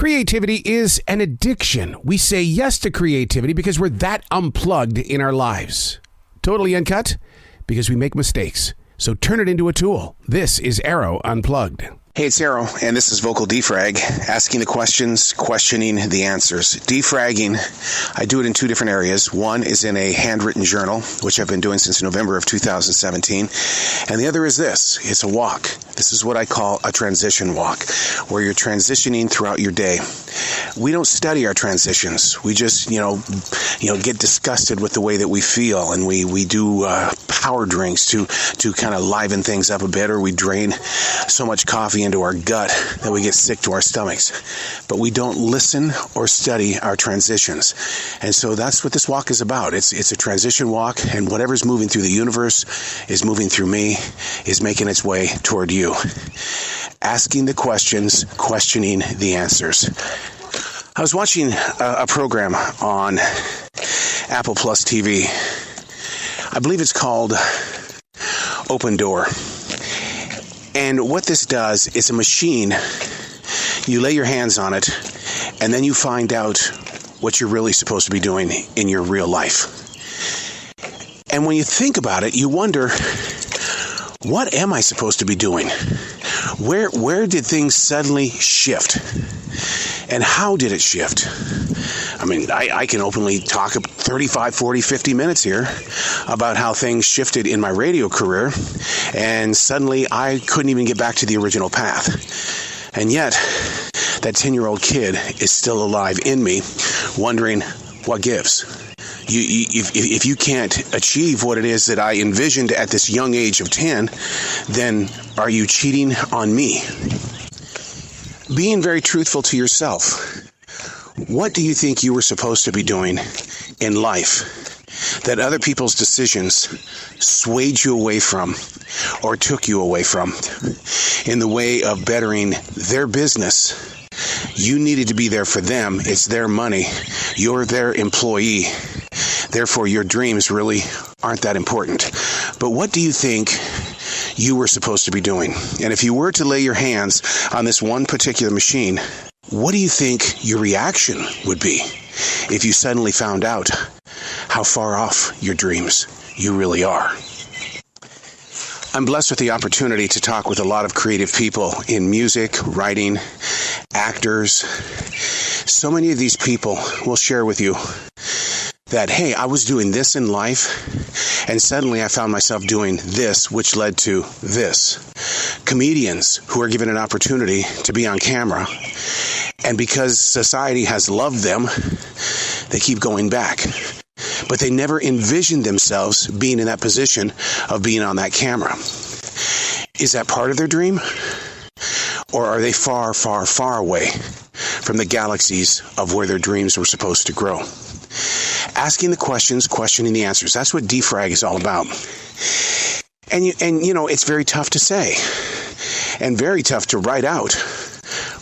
Creativity is an addiction. We say yes to creativity because we're that unplugged in our lives. Totally uncut because we make mistakes. So turn it into a tool. This is Arroe Unplugged. Hey, it's Arroe, and this is Vocal Defrag, asking the questions, questioning the answers. Defragging, I do it in two different areas. One is in a handwritten journal, which I've been doing since November of 2017, and the other is this. It's a walk. This is what I call a transition walk, where you're transitioning throughout your day. We don't study our transitions. We just, get disgusted with the way that we feel, and we do power drinks to kind of liven things up a bit, or we drain so much coffee into our gut that we get sick to our stomachs. But we don't listen or study our transitions. And so that's what this walk is about. It's a transition walk, and whatever's moving through the universe is moving through me, is making its way toward you. Asking the questions, questioning the answers. I was watching a program on Apple Plus TV. I believe it's called Open Door. And what this does is a machine. You lay your hands on it, and then you find out what you're really supposed to be doing in your real life. And when you think about it, you wonder, what am I supposed to be doing? Where did things suddenly shift? And how did it shift? I mean, I can openly talk 35, 40, 50 minutes here about how things shifted in my radio career, and suddenly I couldn't even get back to the original path. And yet, that 10-year-old kid is still alive in me, wondering what gives. If you can't achieve what it is that I envisioned at this young age of 10, then are you cheating on me? Being very truthful to yourself. What do you think you were supposed to be doing in life that other people's decisions swayed you away from or took you away from? In the way of bettering their business, you needed to be there for them. It's their money. You're their employee. Therefore, your dreams really aren't that important. But what do you think you were supposed to be doing? And if you were to lay your hands on this one particular machine, what do you think your reaction would be if you suddenly found out how far off your dreams you really are? I'm blessed with the opportunity to talk with a lot of creative people in music, writing, actors. So many of these people will share with you that, hey, I was doing this in life, and suddenly I found myself doing this, which led to this. Comedians who are given an opportunity to be on camera, and because society has loved them, they keep going back. But they never envisioned themselves being in that position of being on that camera. Is that part of their dream? Or are they far, far, far away from the galaxies of where their dreams were supposed to grow? Asking the questions, questioning the answers. That's what defrag is all about. And it's very tough to say and very tough to write out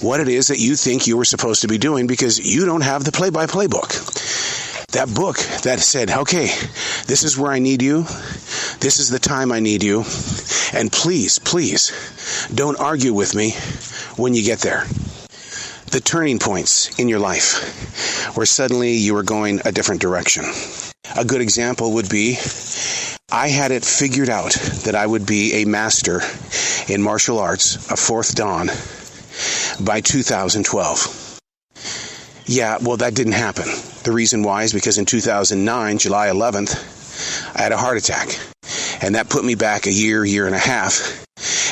what it is that you think you were supposed to be doing, because you don't have the play-by-play book. That book that said, okay, this is where I need you. This is the time I need you. And please, please, don't argue with me when you get there. The turning points in your life where suddenly you were going a different direction. A good example would be, I had it figured out that I would be a master in martial arts, a fourth dan, by 2012. Yeah, well, that didn't happen. The reason why is because in 2009, July 11th, I had a heart attack. And that put me back a year and a half.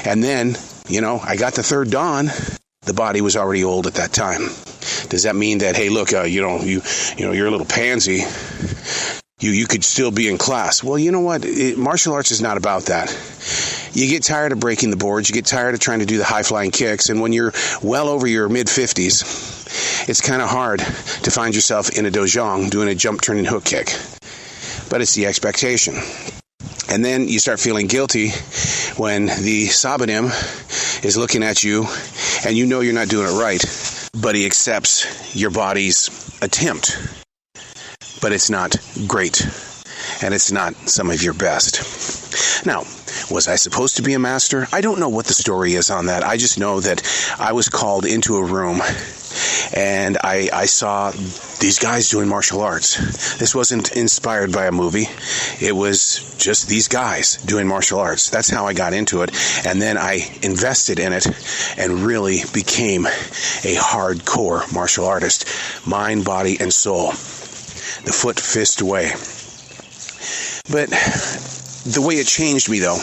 And then, I got the third dan. The body was already old at that time. Does that mean that, hey, look, you're a little pansy. You could still be in class. Well, you know what? Martial arts is not about that. You get tired of breaking the boards. You get tired of trying to do the high-flying kicks. And when you're well over your mid-50s, it's kind of hard to find yourself in a dojang doing a jump, turn, and hook kick. But it's the expectation. And then you start feeling guilty when the Sabanim is looking at you and you know you're not doing it right, but he accepts your body's attempt. But it's not great, and it's not some of your best. Now, was I supposed to be a master? I don't know what the story is on that. I just know that I was called into a room, And I saw these guys doing martial arts. This wasn't inspired by a movie. It was just these guys doing martial arts. That's how I got into it. And then I invested in it and really became a hardcore martial artist. Mind, body, and soul. The foot, fist way. But the way it changed me, though,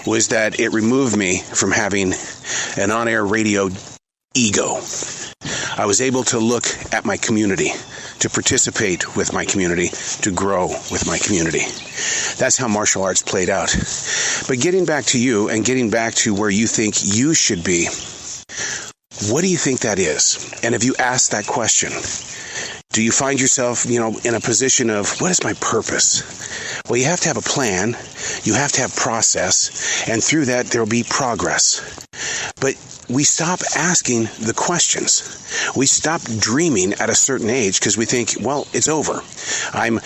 was that it removed me from having an on-air radio ego. I was able to look at my community, to participate with my community, to grow with my community. That's how martial arts played out. But getting back to you and getting back to where you think you should be, what do you think that is? And if you ask that question, do you find yourself, in a position of, what is my purpose? Well, you have to have a plan. You have to have process. And through that, there will be progress. But we stop asking the questions. We stop dreaming at a certain age because we think, well, it's over. I'm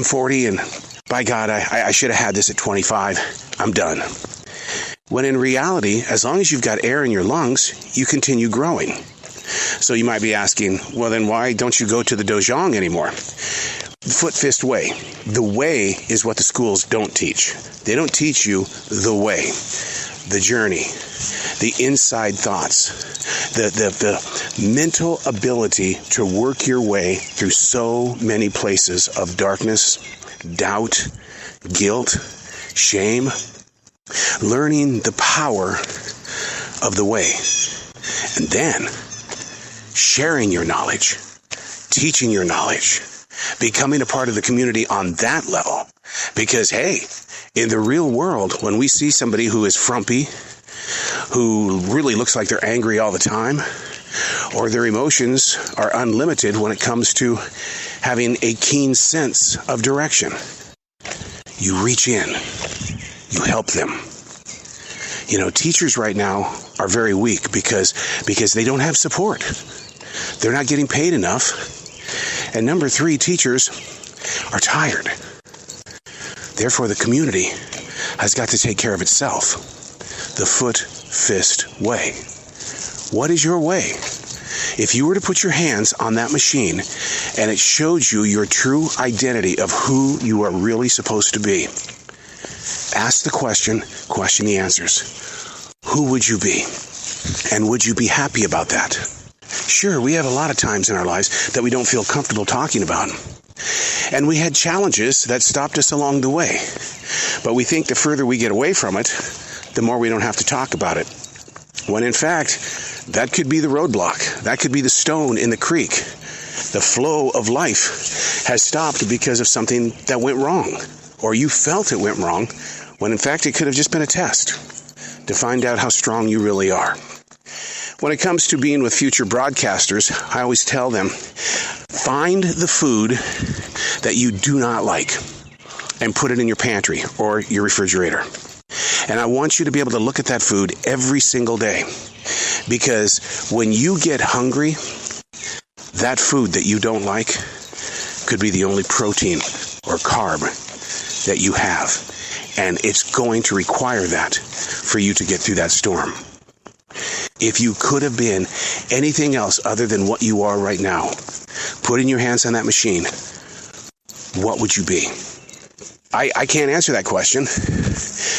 40 and by God, I should have had this at 25. I'm done. When in reality, as long as you've got air in your lungs, you continue growing. So you might be asking, well, then why don't you go to the dojang anymore? Foot, fist, way. The way is what the schools don't teach. They don't teach you the way, the journey, the inside thoughts, the mental ability to work your way through so many places of darkness, doubt, guilt, shame, learning the power of the way, and then sharing your knowledge, teaching your knowledge, becoming a part of the community on that level. Because, hey, in the real world, when we see somebody who is frumpy, who really looks like they're angry all the time, or their emotions are unlimited when it comes to having a keen sense of direction, you reach in, you help them. Teachers right now are very weak because they don't have support. They're not getting paid enough. And number 3, teachers are tired. Therefore, the community has got to take care of itself. The foot, fist way. What is your way? If you were to put your hands on that machine and it showed you your true identity of who you are really supposed to be, ask the question the answers. Who would you be? And would you be happy about that? Sure, we have a lot of times in our lives that we don't feel comfortable talking about. And we had challenges that stopped us along the way. But we think the further we get away from it, the more we don't have to talk about it. When in fact, that could be the roadblock. That could be the stone in the creek. The flow of life has stopped because of something that went wrong. Or you felt it went wrong, when in fact it could have just been a test to find out how strong you really are. When it comes to being with future broadcasters, I always tell them, find the food that you do not like and put it in your pantry or your refrigerator. And I want you to be able to look at that food every single day. Because when you get hungry, that food that you don't like could be the only protein or carb that you have. And it's going to require that for you to get through that storm. If you could have been anything else other than what you are right now, putting your hands on that machine, what would you be? I can't answer that question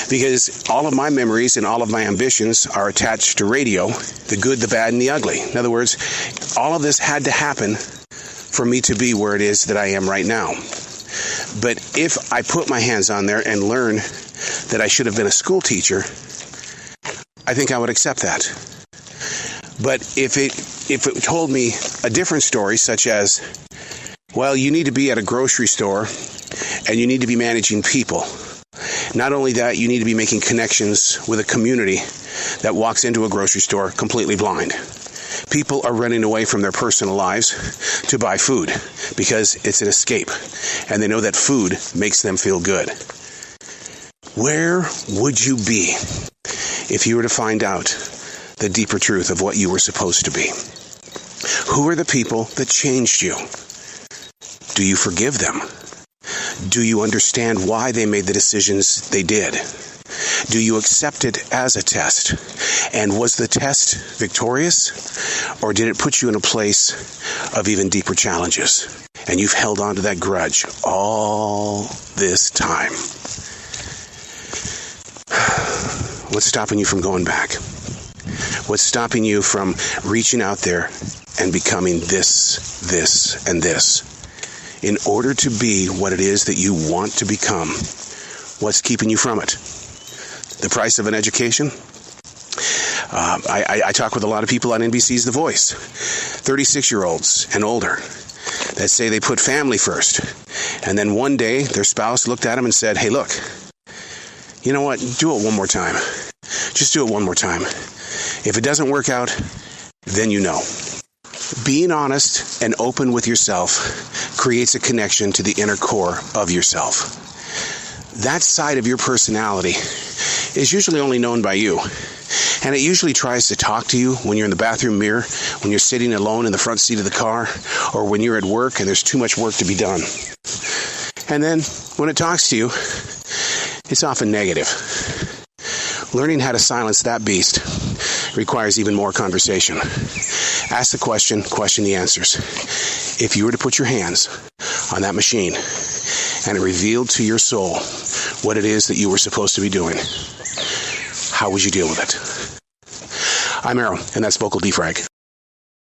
because all of my memories and all of my ambitions are attached to radio, the good, the bad, and the ugly. In other words, all of this had to happen for me to be where it is that I am right now. But if I put my hands on there and learn that I should have been a school teacher, I think I would accept that. But if it told me a different story, such as, well, you need to be at a grocery store and you need to be managing people. Not only that, you need to be making connections with a community that walks into a grocery store completely blind. People are running away from their personal lives to buy food because it's an escape, and they know that food makes them feel good. Where would you be if you were to find out the deeper truth of what you were supposed to be? Who are the people that changed you? Do you forgive them? Do you understand why they made the decisions they did? Do you accept it as a test? And was the test victorious? Or did it put you in a place of even deeper challenges? And you've held on to that grudge all this time. What's stopping you from going back? What's stopping you from reaching out there and becoming this, and this? In order to be what it is that you want to become, what's keeping you from it? The price of an education? I talk with a lot of people on NBC's The Voice, 36-year-olds and older, that say they put family first. And then one day, their spouse looked at them and said, hey, look, you know what? Do it one more time. Just do it one more time. If it doesn't work out, then you know. Being honest and open with yourself creates a connection to the inner core of yourself. That side of your personality is usually only known by you. And it usually tries to talk to you when you're in the bathroom mirror, when you're sitting alone in the front seat of the car, or when you're at work and there's too much work to be done. And then when it talks to you, it's often negative. Learning how to silence that beast requires even more conversation. Ask the question the answers. If you were to put your hands on that machine and it revealed to your soul what it is that you were supposed to be doing, how would you deal with it? I'm Arroe, and that's Vocal Defrag.